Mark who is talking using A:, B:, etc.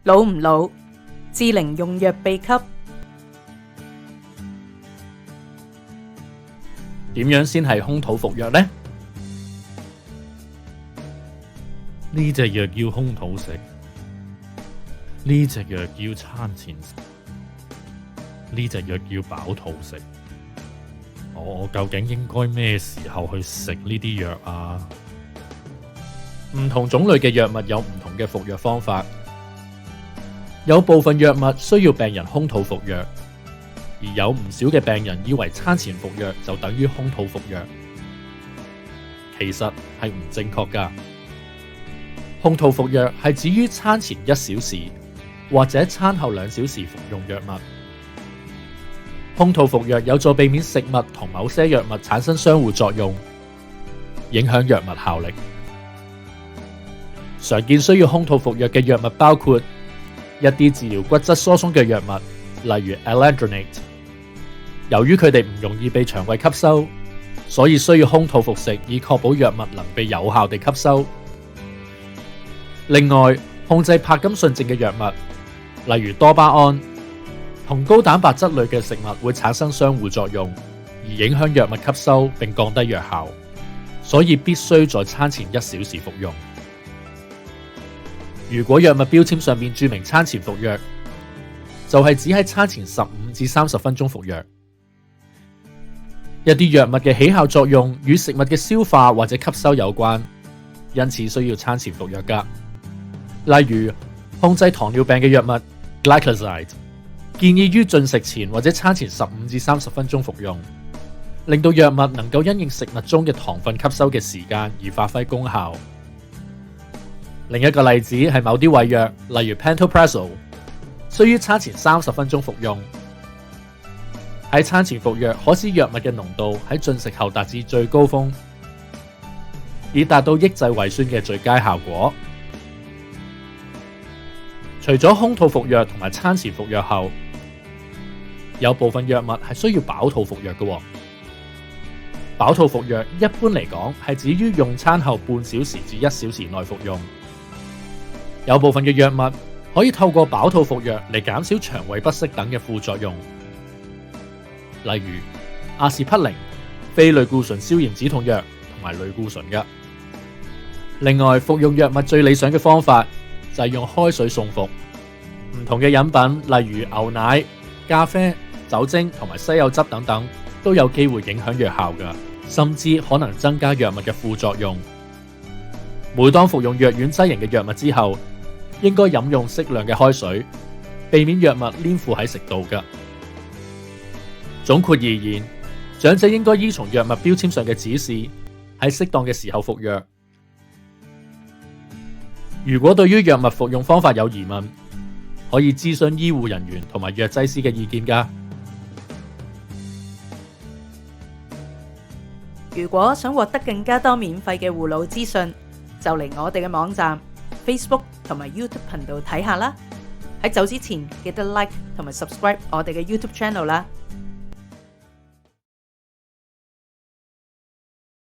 A: 老唔老？志玲用藥秘笈。
B: 點樣先係空肚服藥呢？
C: 呢隻藥要空肚食，呢隻藥要餐前食，呢隻藥要飽肚食。我究竟應該咩時候去食呢啲藥啊？
B: 唔同種類嘅藥物有唔同嘅服藥方法，有部分藥物需要病人空肚服藥，而有唔少嘅病人以為餐前服藥就等於空肚服藥，其實係唔正確㗎。空肚服藥係指於餐前1小時或者餐後2小時服用藥物。空肚服藥有助避免食物同某些藥物產生相互作用，影響藥物效力。常見需要空肚服藥嘅藥物包括一啲治療骨質疏鬆嘅藥物，例如 Alendronate。由於佢哋唔容易被腸胃吸收，所以需要空肚服食，以確保藥物能被有效地吸收。另外，控制帕金遜症嘅藥物，例如多巴胺，同高蛋白質類嘅食物會產生相互作用，而影響藥物吸收並降低藥效，所以必須在餐前1小時服用。如果藥物標籤上面注明餐前服藥，就係指喺餐前15至30分鐘服藥。一啲藥物嘅起效作用與食物嘅消化或者吸收有關，因此需要餐前服藥㗎。例如控制糖尿病嘅藥物 Glycoside， 建議於進食前或者餐前15至30分鐘服用，令到藥物能夠因應食物中嘅糖分吸收嘅時間而發揮功效。另一個例子係某啲胃藥，例如 Pantoprazole， 需於餐前30分鐘服用。喺餐前服藥可使藥物嘅濃度喺進食後達至最高峰，以達到抑制胃酸嘅最佳效果。除咗空肚服藥同埋餐前服藥後，有部分藥物係需要飽肚服藥嘅。飽肚服藥一般嚟講係指於用餐後半小時至1小時內服用。有部分嘅藥物可以透過飽肚服藥嚟減少腸胃不適等嘅副作用，例如阿士匹靈、非類固醇消炎止痛藥同埋類固醇嘅。另外，服用藥物最理想嘅方法就係用開水送服。唔同嘅飲品，例如牛奶、咖啡、酒精同埋西柚汁等等，都有機會影響藥效㗎，甚至可能增加藥物嘅副作用。每當服用藥丸劑型嘅藥物之後，應該飲用適量嘅開水，避免藥物黏附喺食道㗎。總括而言，長者應該依從藥物標籤上嘅指示，喺適當嘅時候服藥。如果對於藥物服用方法有疑問，可以諮詢醫護人員同埋藥劑師嘅意見㗎。
A: 如果想獲得更加多免費嘅護老資訊，就嚟我哋嘅網站、Facebook 同埋 YouTube 頻道睇下啦。喺走之前記得 like 同埋 subscribe 我哋嘅 YouTube channel 啦。